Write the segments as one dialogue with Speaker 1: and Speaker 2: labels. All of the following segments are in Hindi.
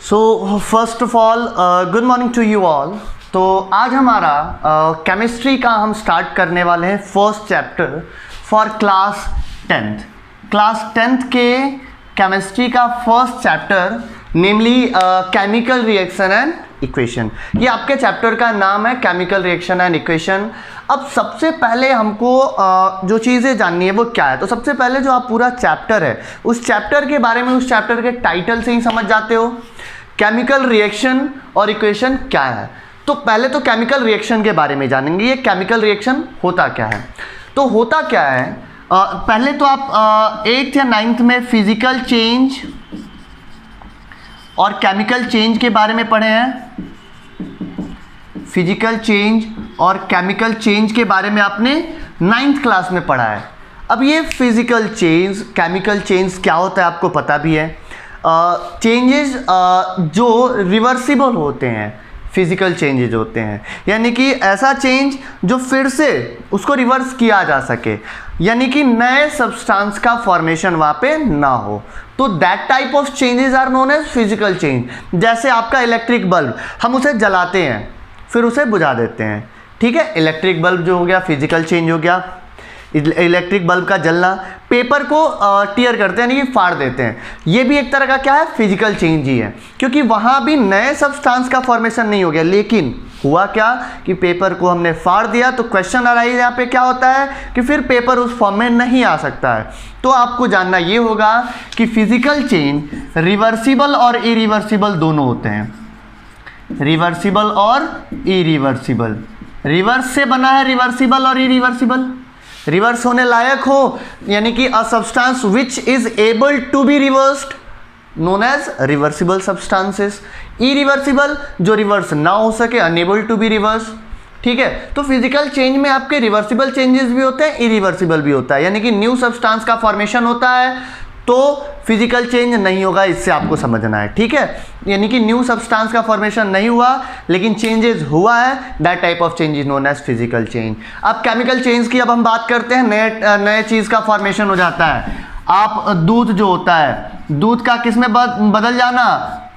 Speaker 1: So first of all good morning to you all. तो आज हमारा केमिस्ट्री का हम स्टार्ट करने वाले हैं first chapter for class 10th। Class 10th के केमिस्ट्री का first chapter namely chemical reaction and equation. ये आपके चैप्टर का नाम है, केमिकल रिएक्शन एंड इक्वेशन। अब सबसे पहले हमको जो चीज़ें जाननी है वो क्या है। तो सबसे पहले जो आप पूरा चैप्टर है उस चैप्टर के बारे में उस चैप्टर के टाइटल से ही समझ जाते हो। केमिकल रिएक्शन और इक्वेशन क्या है। तो पहले तो केमिकल रिएक्शन के बारे में जानेंगे, ये केमिकल रिएक्शन होता क्या है। तो होता क्या है, पहले तो आप 8th या 9th में फिजिकल चेंज और केमिकल चेंज के बारे में पढ़े हैं। फिजिकल चेंज और केमिकल चेंज के बारे में आपने 9th क्लास में पढ़ा है। अब ये फिजिकल चेंज केमिकल चेंज क्या होता है आपको पता भी है। चेंजेस जो रिवर्सिबल होते हैं, फिजिकल चेंजेज होते हैं, यानी कि ऐसा चेंज जो फिर से उसको रिवर्स किया जा सके, यानी कि नए सब्सटेंस का फॉर्मेशन वहाँ पे ना हो। तो that type of changes are known as physical change. जैसे आपका इलेक्ट्रिक बल्ब, हम उसे जलाते हैं फिर उसे बुझा देते हैं, ठीक है। इलेक्ट्रिक बल्ब जो हो गया फिजिकल चेंज हो गया। इलेक्ट्रिक बल्ब का जलना, पेपर को टीयर करते हैं यानी कि फाड़ देते हैं, ये भी एक तरह का क्या है, फिजिकल चेंज ही है, क्योंकि वहाँ भी नए सब्सटेंस का फॉर्मेशन नहीं हो गया। लेकिन हुआ क्या कि पेपर को हमने फाड़ दिया। तो क्वेश्चन अराइज यहाँ पे क्या होता है कि फिर पेपर उस फॉर्म में नहीं आ सकता है। तो आपको जानना ये होगा कि फिजिकल चेंज रिवर्सिबल और इरिवर्सिबल दोनों होते हैं। रिवर्सिबल और इरिवर्सिबल, रिवर्स से बना है रिवर्सिबल और इरिवर्सिबल। रिवर्स होने लायक हो यानी कि a substance which is able to be reversed known as reversible substances. Irreversible जो रिवर्स ना हो सके, अनेबल टू बी रिवर्स, ठीक है। तो फिजिकल चेंज में आपके रिवर्सिबल चेंजेस भी होते हैं, इरिवर्सिबल भी होता है, यानी कि न्यू सब्सटेंस का फॉर्मेशन होता है तो फिजिकल चेंज नहीं होगा, इससे आपको समझना है, ठीक है। यानी कि न्यू सब्सटेंस का फॉर्मेशन नहीं हुआ लेकिन चेंजेस हुआ है, that type of change is known as physical change. अब केमिकल चेंज की अब हम बात करते हैं, नए चीज़ का फॉर्मेशन हो जाता है। आप दूध जो होता है, दूध का किस में बदल जाना,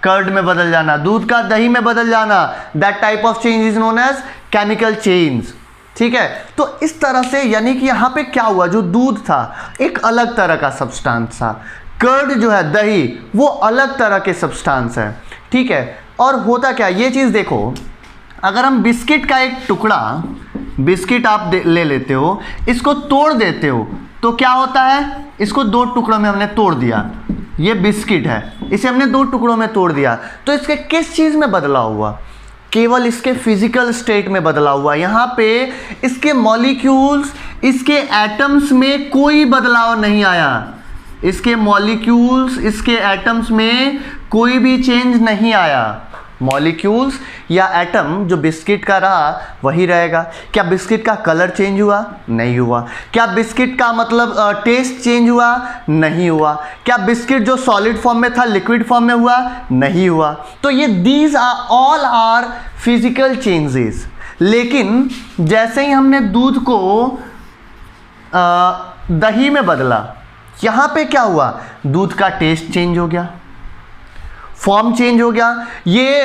Speaker 1: कर्ड में बदल जाना, दूध का दही में बदल जाना, that type of change is known as chemical change, ठीक है। तो इस तरह से यानी कि यहाँ पे क्या हुआ, जो दूध था एक अलग तरह का सब्सटेंस था, कर्ड जो है दही वो अलग तरह के सब्सटेंस है, ठीक है। और होता क्या, ये चीज़ देखो, अगर हम बिस्किट का एक टुकड़ा, बिस्किट आप ले लेते हो, इसको तोड़ देते हो तो क्या होता है, इसको दो टुकड़ों में हमने तोड़ दिया, ये बिस्किट है, इसे हमने दो टुकड़ों में तोड़ दिया, तो इसके किस चीज़ में बदलाव हुआ, केवल इसके फिजिकल स्टेट में बदलाव हुआ। यहाँ पे इसके मॉलिक्यूल्स, इसके एटम्स में कोई बदलाव नहीं आया। इसके मॉलिक्यूल्स, इसके एटम्स में कोई भी चेंज नहीं आया। मॉलिक्यूल्स या एटम जो बिस्किट का रहा वही रहेगा। क्या बिस्किट का कलर चेंज हुआ, नहीं हुआ। क्या बिस्किट का मतलब टेस्ट चेंज हुआ, नहीं हुआ। क्या बिस्किट जो सॉलिड फॉर्म में था लिक्विड फॉर्म में हुआ, नहीं हुआ। तो ये these are all are physical changes. लेकिन जैसे ही हमने दूध को दही में बदला, यहाँ पे क्या हुआ, दूध का टेस्ट चेंज हो गया, फॉर्म चेंज हो गया। ये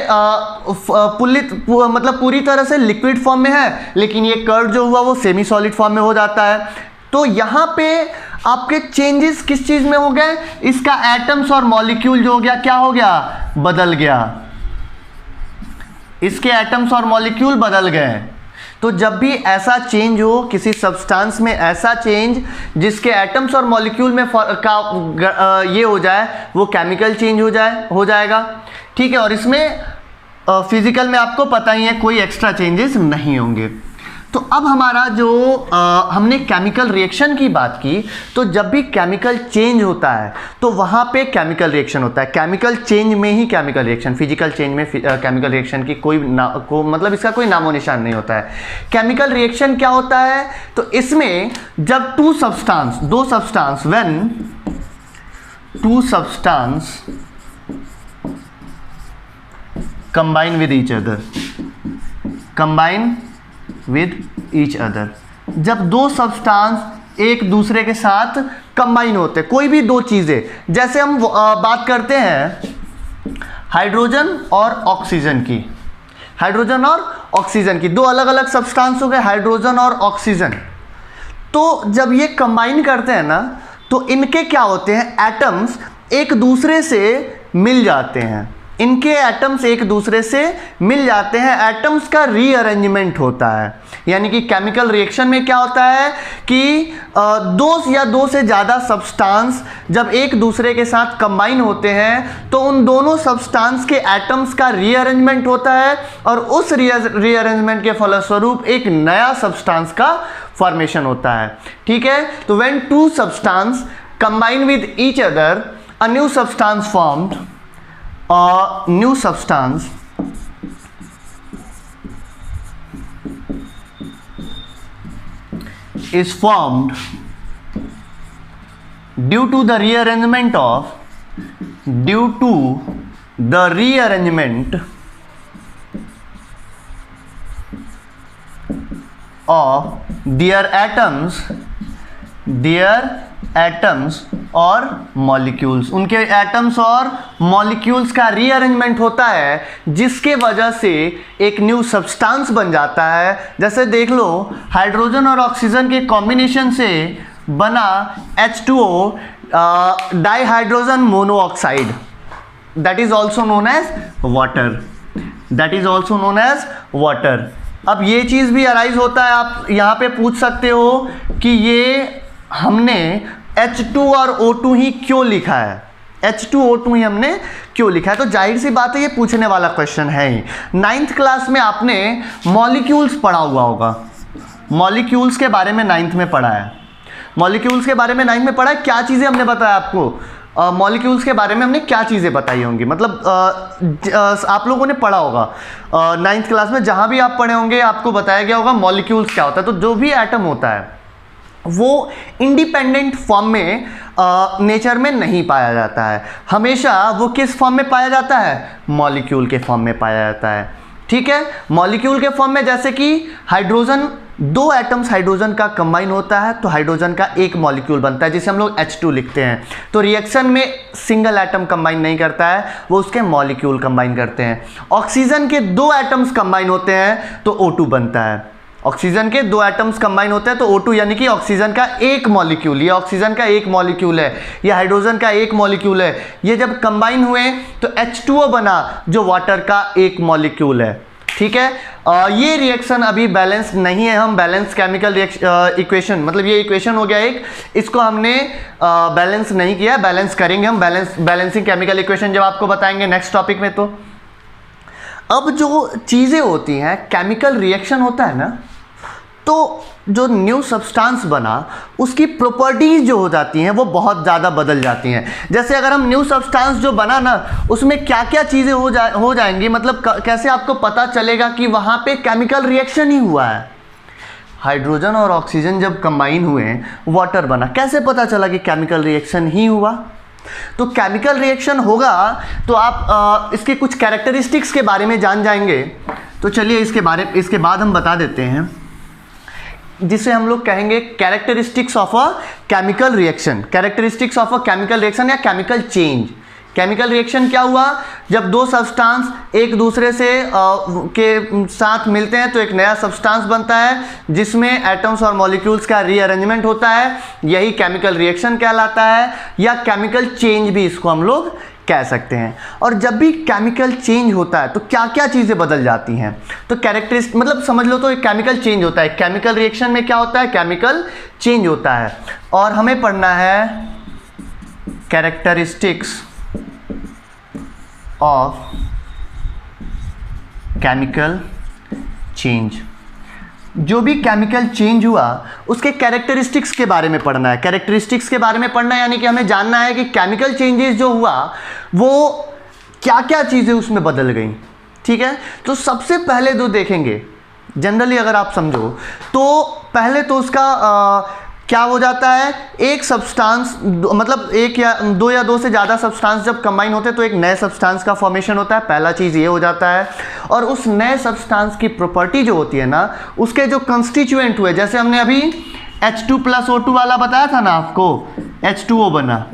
Speaker 1: मतलब पूरी तरह से लिक्विड फॉर्म में है, लेकिन ये कर्ड जो हुआ वो सेमी सॉलिड फॉर्म में हो जाता है। तो यहाँ पे आपके चेंजेस किस चीज़ में हो गए, इसका एटम्स और मॉलिक्यूल जो हो गया क्या हो गया, बदल गया। इसके एटम्स और मॉलिक्यूल बदल गए। तो जब भी ऐसा चेंज हो किसी सब्सटेंस में, ऐसा चेंज जिसके एटम्स और मॉलिक्यूल में ये हो जाए, वो केमिकल चेंज हो जाएगा, ठीक है। और इसमें फिजिकल में आपको पता ही है कोई एक्स्ट्रा चेंजेस नहीं होंगे। तो अब हमारा जो हमने केमिकल रिएक्शन की बात की, तो जब भी केमिकल चेंज होता है तो वहाँ पे केमिकल रिएक्शन होता है। केमिकल चेंज में ही केमिकल रिएक्शन, फिजिकल चेंज में केमिकल रिएक्शन की मतलब इसका कोई नामो निशान नहीं होता है। केमिकल रिएक्शन क्या होता है, तो इसमें जब दो substance when two substance combine with each other, जब दो सब्सटेंस एक दूसरे के साथ कंबाइन होते, कोई भी दो चीज़ें, जैसे हम बात करते हैं हाइड्रोजन और ऑक्सीजन की, हाइड्रोजन और ऑक्सीजन की दो अलग अलग सब्सटेंस हो गए, हाइड्रोजन और ऑक्सीजन। तो जब ये कंबाइन करते हैं ना तो इनके क्या होते हैं, एटम्स एक दूसरे से मिल जाते हैं, इनके एटम्स एक दूसरे से मिल जाते हैं, एटम्स का रीअरेंजमेंट होता है। यानी कि केमिकल रिएक्शन में क्या होता है कि दो या दो से ज़्यादा सब्सटेंस जब एक दूसरे के साथ कंबाइन होते हैं तो उन दोनों सब्सटेंस के एटम्स का रीअरेंजमेंट होता है और उस रीअरेंजमेंट के फलस्वरूप एक नया सब्सटेंस का फॉर्मेशन होता है। ठीक है, तो when two substance combine with each other a new substance formed, a new substance is formed due to the rearrangement of their atoms और मॉलिक्यूल्स, उनके एटम्स और मॉलिक्यूल्स का रीअरेंजमेंट होता है जिसके वजह से एक न्यू सब्सटेंस बन जाता है। जैसे देख लो, हाइड्रोजन और ऑक्सीजन के कॉम्बिनेशन से बना H2O, dihydrogen monoxide, that is also known as water, that is also known as water. अब ये चीज़ भी अराइज होता है, आप यहाँ पे पूछ सकते हो कि ये हमने H2 और O2 ही क्यों लिखा है, H2O2 ही हमने क्यों लिखा है। तो जाहिर सी बात है ये पूछने वाला क्वेश्चन है ही। 9th क्लास में आपने मॉलिक्यूल्स पढ़ा हुआ होगा, मॉलिक्यूल्स के बारे में 9th में पढ़ा है, मॉलिक्यूल्स के बारे में 9th में पढ़ा है। क्या चीज़ें हमने बताया आपको, मॉलिक्यूल्स के बारे में हमने क्या चीज़ें बताई होंगी, मतलब आप लोगों ने पढ़ा होगा 9th क्लास में, जहाँ भी आप पढ़े होंगे आपको बताया गया होगा मॉलिक्यूल्स क्या होता है। तो जो भी एटम होता है वो इंडिपेंडेंट फॉर्म में नेचर में नहीं पाया जाता है, हमेशा वो किस फॉर्म में पाया जाता है, मॉलिक्यूल के फॉर्म में पाया जाता है। ठीक है, मॉलिक्यूल के फॉर्म में जैसे कि हाइड्रोजन, दो एटम्स हाइड्रोजन का कंबाइन होता है तो हाइड्रोजन का एक मॉलिक्यूल बनता है जिसे हम लोग H2 लिखते हैं। तो रिएक्शन में सिंगल एटम कंबाइन नहीं करता है, वो उसके मॉलिक्यूल कंबाइन करते हैं। ऑक्सीजन के दो एटम्स कंबाइन होते हैं तो O2 बनता है, ऑक्सीजन के दो एटम्स कंबाइन होते हैं तो O2 यानी कि ऑक्सीजन का एक मॉलिक्यूल, ये ऑक्सीजन का एक मॉलिक्यूल है, ये हाइड्रोजन का एक मॉलिक्यूल है, ये जब कंबाइन हुए तो H2O बना जो वाटर का एक मॉलिक्यूल है। ठीक है, ये रिएक्शन अभी बैलेंस नहीं है, हम बैलेंस केमिकल इक्वेशन, मतलब ये इक्वेशन हो गया एक, इसको हमने बैलेंस नहीं किया, बैलेंस करेंगे हम, बैलेंसिंग केमिकल इक्वेशन जब आपको बताएंगे नेक्स्ट टॉपिक में। तो अब जो चीज़ें होती हैं, केमिकल रिएक्शन होता है ना, तो जो न्यू सब्सटेंस बना उसकी प्रॉपर्टीज जो हो जाती हैं वो बहुत ज़्यादा बदल जाती हैं। जैसे अगर हम न्यू सब्सटेंस जो बना ना उसमें क्या क्या चीज़ें हो जाएंगी, मतलब कैसे आपको पता चलेगा कि वहाँ पे केमिकल रिएक्शन ही हुआ है। हाइड्रोजन और ऑक्सीजन जब कंबाइन हुए वाटर बना, कैसे पता चला कि केमिकल रिएक्शन ही हुआ। तो केमिकल रिएक्शन होगा तो आप इसके कुछ कैरेक्टरिस्टिक्स के बारे में जान जाएंगे। तो चलिए इसके बाद हम बता देते हैं, जिसे हम लोग कहेंगे characteristics of a chemical reaction, characteristics of a chemical reaction या केमिकल चेंज। केमिकल रिएक्शन क्या हुआ, जब दो सब्सटेंस एक दूसरे से के साथ मिलते हैं तो एक नया सब्सटेंस बनता है जिसमें एटम्स और मॉलिक्यूल्स का रीअरेंजमेंट होता है, यही केमिकल रिएक्शन कहलाता है, या केमिकल चेंज भी इसको हम लोग कह सकते हैं। और जब भी केमिकल चेंज होता है तो क्या क्या चीज़ें बदल जाती हैं, तो कैरेक्टरिस्टिक, मतलब समझ लो तो एक केमिकल चेंज होता है, केमिकल रिएक्शन में क्या होता है, केमिकल चेंज होता है, और हमें पढ़ना है कैरेक्टरिस्टिक्स ऑफ केमिकल चेंज। जो भी केमिकल चेंज हुआ उसके कैरेक्टरिस्टिक्स के बारे में पढ़ना है, कैरेक्टरिस्टिक्स के बारे में पढ़ना है, यानी कि हमें जानना है कि केमिकल चेंजेस जो हुआ वो क्या क्या चीज़ें उसमें बदल गई। ठीक है, तो सबसे पहले जो देखेंगे जनरली अगर आप समझो तो पहले तो उसका क्या हो जाता है, एक सब्सटेंस, मतलब एक या दो से ज़्यादा सब्सटेंस जब कंबाइन होते हैं तो एक नए सब्सटेंस का फॉर्मेशन होता है, पहला चीज़ ये हो जाता है। और उस नए सब्सटेंस की प्रॉपर्टी जो होती है ना, उसके जो कंस्टिट्यूएंट हुए, जैसे हमने अभी H2 + O2 वाला बताया था ना आपको, H2O बना,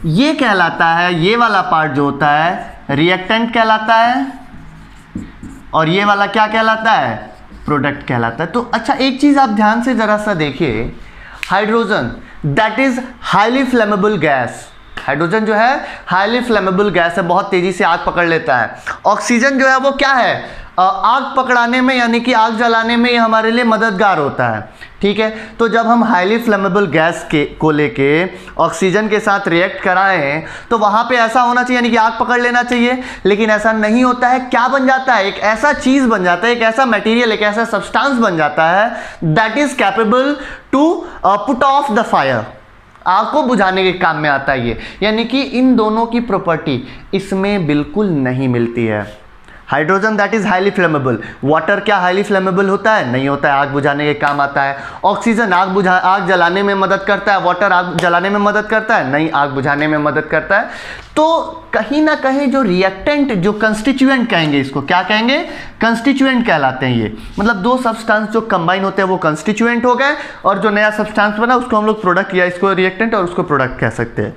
Speaker 1: ये कहलाता है, ये वाला पार्ट जो होता है रिएक्टेंट कहलाता है, और ये वाला क्या कहलाता है, प्रोडक्ट कहलाता है। तो अच्छा एक चीज़ आप ध्यान से ज़रा सा देखिए, hydrogen that is highly flammable gas, hydrogen जो है हाईली फ्लेमेबल गैस है, बहुत तेज़ी से आग पकड़ लेता है। ऑक्सीजन जो है वो क्या है, आग पकड़ाने में यानी कि आग जलाने में ये हमारे लिए मददगार होता है, ठीक है। तो जब हम हाईली फ्लेमेबल गैस को लेके ऑक्सीजन के साथ रिएक्ट कराएं तो वहाँ पे ऐसा होना चाहिए यानी कि आग पकड़ लेना चाहिए, लेकिन ऐसा नहीं होता है। क्या बन जाता है, एक ऐसा चीज़ बन जाता है, एक ऐसा मटेरियल, एक ऐसा सब्सटेंस बन जाता है that is capable to put off the fire, आग को बुझाने के काम में आता है ये। यानी कि इन दोनों की प्रॉपर्टी इसमें बिल्कुल नहीं मिलती है। Hydrogen that is highly flammable, water क्या हाईली फ्लेमेबल होता है, नहीं होता है, आग बुझाने के काम आता है। ऑक्सीजन आग जलाने में मदद करता है, वाटर आग जलाने में मदद करता है, नहीं, आग बुझाने में मदद करता है। तो कहीं ना कहीं जो रिएक्टेंट, जो कंस्टिट्यूएंट कहेंगे, इसको क्या कहेंगे, कंस्टिट्यूएंट कहलाते हैं ये। मतलब दो सब्सटेंस जो कंबाइन होते हैं वो कंस्टिट्यूएंट हो गए, और जो नया सब्सटेंस बना उसको हम लोग प्रोडक्ट, या इसको रिएक्टेंट और उसको प्रोडक्ट कह सकते हैं,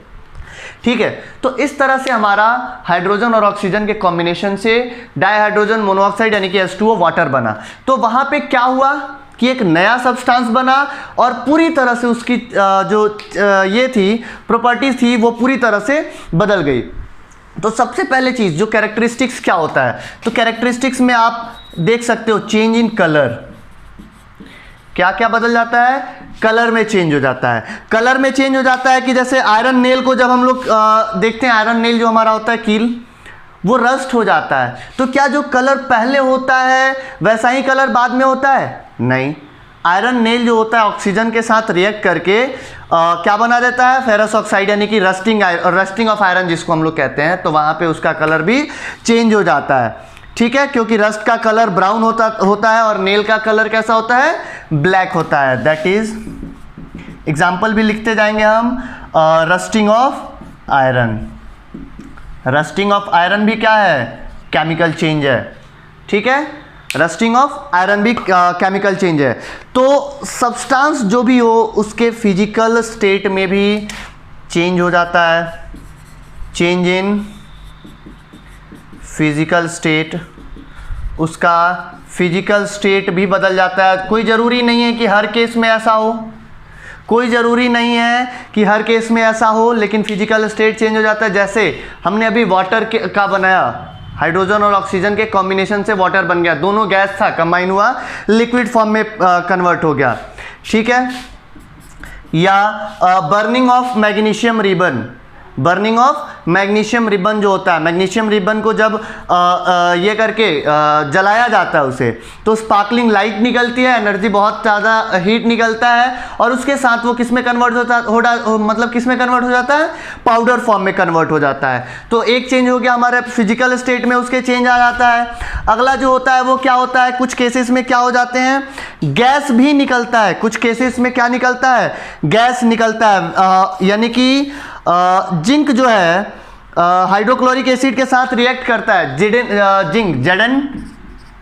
Speaker 1: ठीक है। तो इस तरह से हमारा हाइड्रोजन और ऑक्सीजन के कॉम्बिनेशन से डाइहाइड्रोजन मोनोऑक्साइड यानी कि H2O वाटर बना। तो वहां पे क्या हुआ कि एक नया सब्सटेंस बना और पूरी तरह से उसकी जो ये थी प्रॉपर्टीज थी वो पूरी तरह से बदल गई। तो सबसे पहले चीज जो कैरेक्टरिस्टिक्स क्या होता है, तो कैरेक्टरिस्टिक्स में आप देख सकते हो चेंज इन कलर, क्या क्या बदल जाता है, कलर में चेंज हो जाता है। कलर में चेंज हो जाता है कि जैसे आयरन नेल को जब हम लोग देखते हैं, आयरन नेल जो हमारा होता है कील, वो रस्ट हो जाता है। तो क्या जो कलर पहले होता है वैसा ही कलर बाद में होता है, नहीं। आयरन नेल जो होता है ऑक्सीजन के साथ रिएक्ट करके क्या बना देता है, फेरस ऑक्साइड यानी कि रस्टिंग ऑफ आयरन जिसको हम लोग कहते हैं। तो वहाँ पे उसका कलर भी चेंज हो जाता है, ठीक है, क्योंकि रस्ट का कलर ब्राउन होता है और नेल का कलर कैसा होता है, ब्लैक होता है। दैट इज एग्जाम्पल भी लिखते जाएंगे हम, rusting of iron. Rusting of iron भी क्या है, केमिकल चेंज है, ठीक है। रस्टिंग ऑफ आयरन भी केमिकल चेंज है। तो सब्सटेंस जो भी हो उसके फिजिकल स्टेट में भी चेंज हो जाता है, चेंज इन फिजिकल स्टेट, उसका फिजिकल स्टेट भी बदल जाता है। कोई ज़रूरी नहीं है कि हर केस में ऐसा हो, कोई ज़रूरी नहीं है कि हर केस में ऐसा हो, लेकिन फिजिकल स्टेट चेंज हो जाता है। जैसे हमने अभी वाटर का बनाया, हाइड्रोजन और ऑक्सीजन के कॉम्बिनेशन से वाटर बन गया, दोनों गैस था, कंबाइन हुआ, लिक्विड फॉर्म में कन्वर्ट हो गया, ठीक है। या burning of magnesium ribbon, burning of magnesium ribbon जो होता है, मैग्नीशियम रिबन को जब ये करके जलाया जाता है उसे, तो स्पार्कलिंग लाइट निकलती है, एनर्जी बहुत ज़्यादा हीट निकलता है, और उसके साथ वो किस में कन्वर्ट मतलब किस में कन्वर्ट हो जाता है, पाउडर फॉर्म में कन्वर्ट हो जाता है। तो एक चेंज हो गया हमारे फिजिकल स्टेट में, उसके चेंज आ जाता है। अगला जो होता है वो क्या होता है, कुछ केसेस में क्या हो जाते हैं, गैस भी निकलता है, कुछ केसेस में क्या निकलता है, गैस निकलता है। यानी कि जिंक जो है हाइड्रोक्लोरिक एसिड के साथ रिएक्ट करता है, जिंक Zn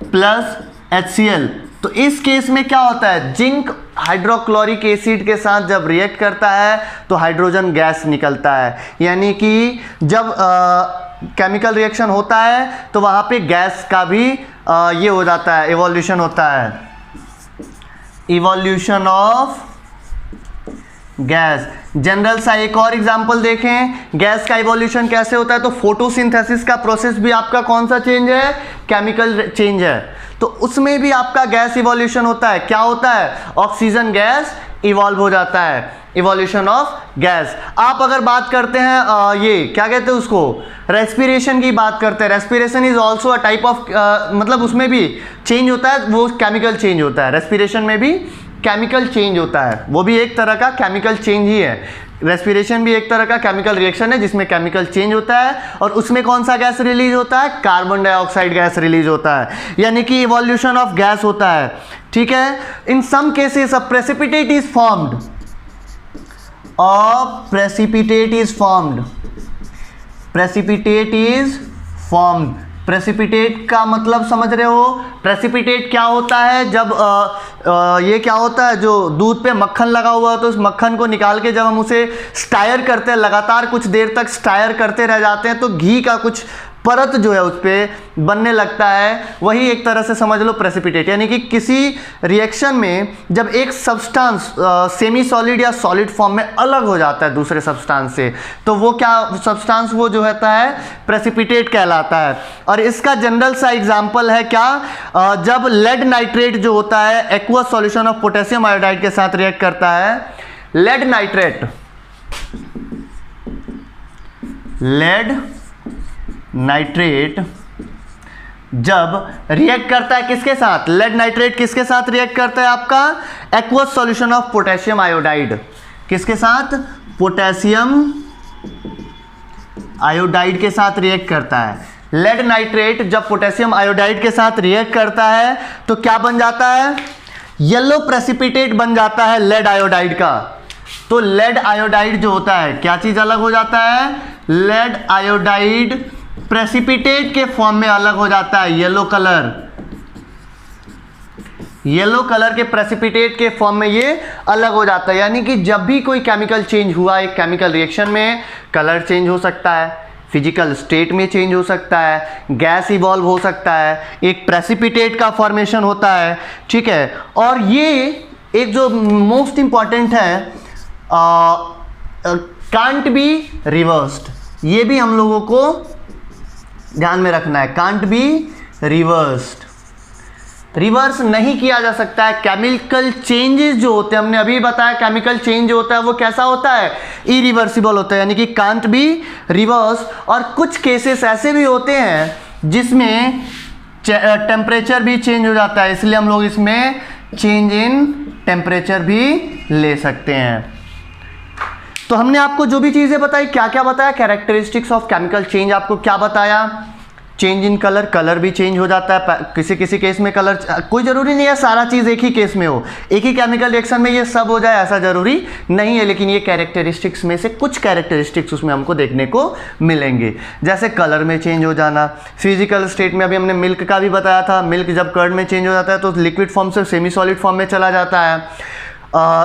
Speaker 1: प्लस HCl। तो इस केस में क्या होता है, जिंक हाइड्रोक्लोरिक एसिड के साथ जब रिएक्ट करता है तो हाइड्रोजन गैस निकलता है। यानी कि जब केमिकल रिएक्शन होता है तो वहाँ पे गैस का भी ये हो जाता है, इवोल्यूशन होता है, इवोल्यूशन ऑफ गैस। जनरल सा एक और एग्जांपल देखें, गैस का इवोल्यूशन कैसे होता है, तो फोटोसिंथेसिस का प्रोसेस भी आपका कौन सा चेंज है, केमिकल चेंज है। तो उसमें भी आपका गैस इवोल्यूशन होता है, क्या होता है, ऑक्सीजन गैस इवॉल्व हो जाता है, इवोल्यूशन ऑफ गैस। आप अगर बात करते हैं ये क्या कहते हैं उसको, रेस्पिरेशन की बात करते हैं, respiration is also a type of मतलब उसमें भी चेंज होता है, वो केमिकल चेंज होता है, रेस्पिरेशन में भी केमिकल चेंज होता है, वो भी एक तरह का केमिकल चेंज ही है। रेस्पिरेशन भी एक तरह का केमिकल रिएक्शन है जिसमें केमिकल चेंज होता है, और उसमें कौन सा गैस रिलीज होता है, कार्बन डाइऑक्साइड गैस रिलीज होता है, यानी कि इवोल्यूशन ऑफ गैस होता है, ठीक है। In some cases a precipitate is formed, precipitate is formed precipitate का मतलब समझ रहे हो? प्रेसिपिटेट क्या होता है? जब ये क्या होता है, जो दूध पे मक्खन लगा हुआ है तो उस मक्खन को निकाल के जब हम उसे स्टायर करते हैं, लगातार कुछ देर तक स्टायर करते रह जाते हैं तो घी का कुछ परत जो है उस पर बनने लगता है, वही एक तरह से समझ लो प्रेसिपिटेट। यानी कि किसी रिएक्शन में जब एक सब्सटेंस सेमी सॉलिड या सॉलिड फॉर्म में अलग हो जाता है दूसरे सब्सटेंस से, तो वो क्या सब्सटेंस वो जो होता है प्रेसिपिटेट कहलाता है। और इसका जनरल सा एग्जांपल है क्या, जब लेड नाइट्रेट जो होता है aqueous solution of potassium iodide के साथ रिएक्ट करता है, लेड नाइट्रेट जब रिएक्ट करता है किसके साथ, लेड नाइट्रेट किसके साथ रिएक्ट करता है आपका, aqueous solution of potassium iodide. किसके साथ? पोटेशियम आयोडाइड के साथ रिएक्ट करता है। लेड नाइट्रेट जब पोटेशियम आयोडाइड के साथ रिएक्ट करता है तो क्या बन जाता है, येलो प्रेसिपिटेट बन जाता है लेड आयोडाइड का। तो लेड आयोडाइड जो होता है क्या चीज अलग हो जाता है, लेड आयोडाइड प्रेसिपिटेट के फॉर्म में अलग हो जाता है, येलो कलर के प्रेसिपिटेट के फॉर्म में ये अलग हो जाता है। यानी कि जब भी कोई केमिकल चेंज हुआ एक केमिकल रिएक्शन में, कलर चेंज हो सकता है, फिजिकल स्टेट में चेंज हो सकता है, गैस इवॉल्व हो सकता है, एक प्रेसिपिटेट का फॉर्मेशन होता है, ठीक है। और ये एक जो मोस्ट इंपॉर्टेंट है, कांट बी रिवर्स्ड, ये भी हम लोगों को ध्यान में रखना है, कांट बी रिवर्स्ड, रिवर्स नहीं किया जा सकता है। केमिकल चेंजेस जो होते हैं, हमने अभी बताया केमिकल चेंज जो होता है वो कैसा होता है, इरिवर्सिबल होता है, यानी कि कांट बी रिवर्स। और कुछ केसेस ऐसे भी होते हैं जिसमें टेम्परेचर भी चेंज हो जाता है, इसलिए हम लोग इसमें चेंज इन टेम्परेचर भी ले सकते हैं। तो हमने आपको जो भी चीजें बताई, क्या क्या बताया, कैरेक्टरिस्टिक्स ऑफ केमिकल चेंज आपको क्या बताया, चेंज इन कलर, कलर भी चेंज हो जाता है, किसी किसी केस में कलर, कोई जरूरी नहीं है सारा चीज एक ही केस में हो, एक ही केमिकल रिएक्शन में ये सब हो जाए ऐसा जरूरी नहीं है, लेकिन ये कैरेक्टरिस्टिक्स में से कुछ कैरेक्टरिस्टिक्स उसमें हमको देखने को मिलेंगे, जैसे कलर में चेंज हो जाना, फिजिकल स्टेट में अभी हमने मिल्क का भी बताया था, मिल्क जब कर्ड में चेंज हो जाता है तो लिक्विड फॉर्म से सेमी सॉलिड फॉर्म में चला जाता है।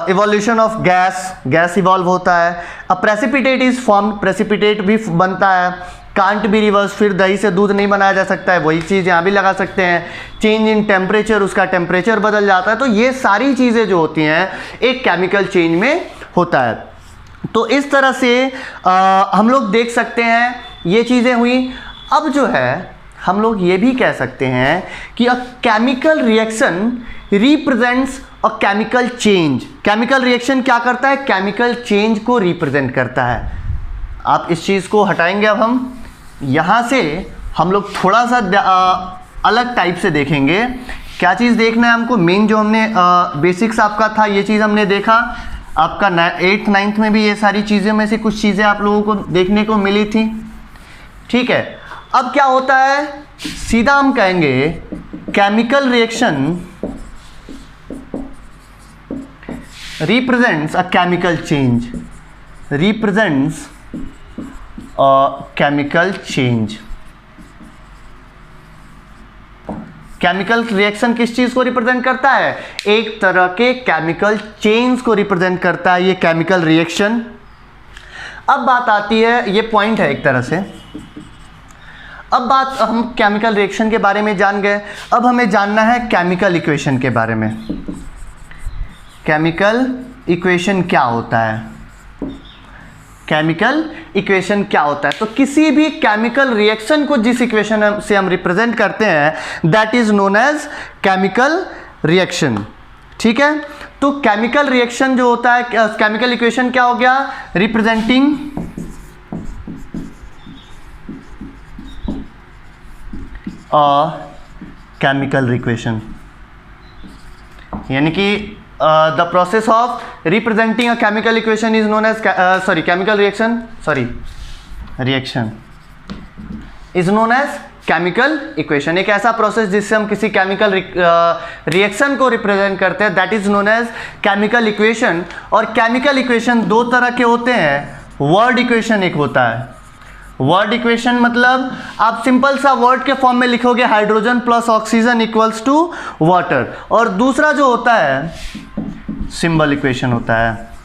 Speaker 1: इवोल्यूशन ऑफ गैस इवॉल्व होता है। प्रेसिपिटेट इज फॉर्म, प्रेसिपिटेट भी बनता है, कांट बी रिवर्स, फिर दही से दूध नहीं बनाया जा सकता है, वही चीज़ यहाँ भी लगा सकते हैं। चेंज इन टेम्परेचर, उसका टेम्परेचर बदल जाता है। तो ये सारी चीज़ें जो होती हैं एक केमिकल चेंज में होता है। तो इस तरह से हम लोग देख सकते हैं ये चीज़ें हुई। अब जो है हम लोग ये भी कह सकते हैं कि a chemical reaction represents a chemical change. Chemical reaction क्या करता है, केमिकल चेंज को रिप्रेजेंट करता है। आप इस चीज़ को हटाएंगे, अब हम यहाँ से हम लोग थोड़ा सा अलग टाइप से देखेंगे। क्या चीज़ देखना है हमको, मेन जो हमने बेसिक्स आपका था ये चीज़ हमने देखा, आपका 8th 9th में भी ये सारी चीज़ें में से कुछ चीज़ें आप लोगों को देखने को मिली थी, ठीक है। अब क्या होता है, सीधा हम कहेंगे chemical reaction represents a chemical change, represents a chemical change। Chemical reaction किस चीज को रिप्रेजेंट करता है, एक तरह के केमिकल चेंज को रिप्रेजेंट करता है ये केमिकल रिएक्शन। अब बात आती है, ये पॉइंट है एक तरह से। अब बात, हम केमिकल रिएक्शन के बारे में जान गए, अब हमें जानना है केमिकल इक्वेशन के बारे में। केमिकल इक्वेशन क्या होता है, केमिकल इक्वेशन क्या होता है। तो किसी भी केमिकल रिएक्शन को जिस इक्वेशन से हम रिप्रेजेंट करते हैं that is known as chemical reaction, ठीक है। तो केमिकल रिएक्शन जो होता है, केमिकल इक्वेशन क्या हो गया, रिप्रेजेंटिंग केमिकल इक्वेशन, यानी कि the process of representing a chemical equation is known as chemical reaction is known as chemical equation। एक ऐसा प्रोसेस जिससे हम किसी केमिकल रिएक्शन को रिप्रेजेंट करते हैं that is known as chemical equation. और केमिकल इक्वेशन दो तरह के होते हैं, वर्ड इक्वेशन एक होता है, वर्ड इक्वेशन मतलब आप सिंपल सा वर्ड के फॉर्म में लिखोगे hydrogen plus oxygen equals to water. और दूसरा जो होता है सिंबल इक्वेशन होता है।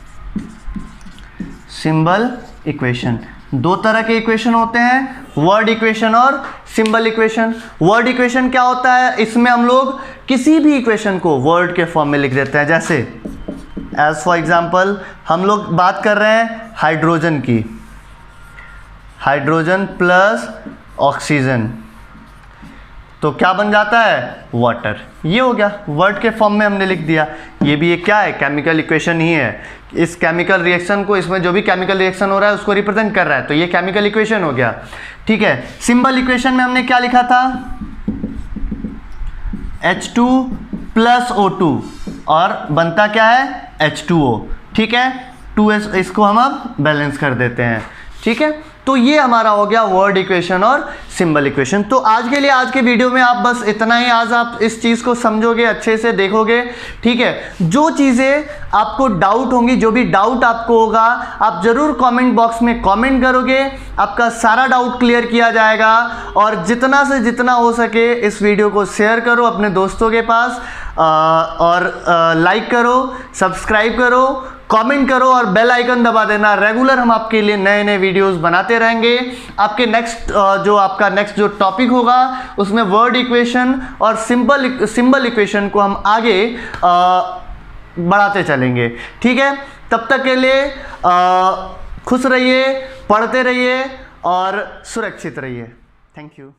Speaker 1: सिंबल इक्वेशन, दो तरह के इक्वेशन होते हैं, वर्ड इक्वेशन और सिंबल इक्वेशन। वर्ड इक्वेशन क्या होता है, इसमें हम लोग किसी भी इक्वेशन को वर्ड के फॉर्म में लिख देते हैं। जैसे एज फॉर एग्जांपल हम लोग बात कर रहे हैं हाइड्रोजन की, हाइड्रोजन प्लस ऑक्सीजन, तो क्या बन जाता है, वाटर। ये हो गया, वर्ड के फॉर्म में हमने लिख दिया। ये भी एक क्या है, केमिकल इक्वेशन ही है। इस केमिकल रिएक्शन को, इसमें जो भी केमिकल रिएक्शन हो रहा है उसको रिप्रेजेंट कर रहा है, तो ये केमिकल इक्वेशन हो गया। ठीक है, सिंबल इक्वेशन में हमने क्या लिखा था, H2 प्लस O2 और बनता क्या है, H2O। ठीक है, 2S, इसको हम अब बैलेंस कर देते हैं। ठीक है, तो ये हमारा हो गया वर्ड इक्वेशन और सिंबल इक्वेशन। तो आज के लिए, आज के वीडियो में आप बस इतना ही, आज आप इस चीज़ को समझोगे, अच्छे से देखोगे। ठीक है, जो चीज़ें आपको डाउट होंगी, जो भी डाउट आपको होगा, आप ज़रूर कमेंट बॉक्स में कमेंट करोगे, आपका सारा डाउट क्लियर किया जाएगा। और जितना से जितना हो सके इस वीडियो को शेयर करो अपने दोस्तों के पास, और लाइक करो, सब्सक्राइब करो, कमेंट करो और बेल आइकन दबा देना। रेगुलर हम आपके लिए नए नए वीडियोस बनाते रहेंगे। आपके नेक्स्ट जो टॉपिक होगा उसमें वर्ड इक्वेशन और सिंबल इक्वेशन को हम आगे बढ़ाते चलेंगे। ठीक है, तब तक के लिए खुश रहिए, पढ़ते रहिए और सुरक्षित रहिए। Thank you.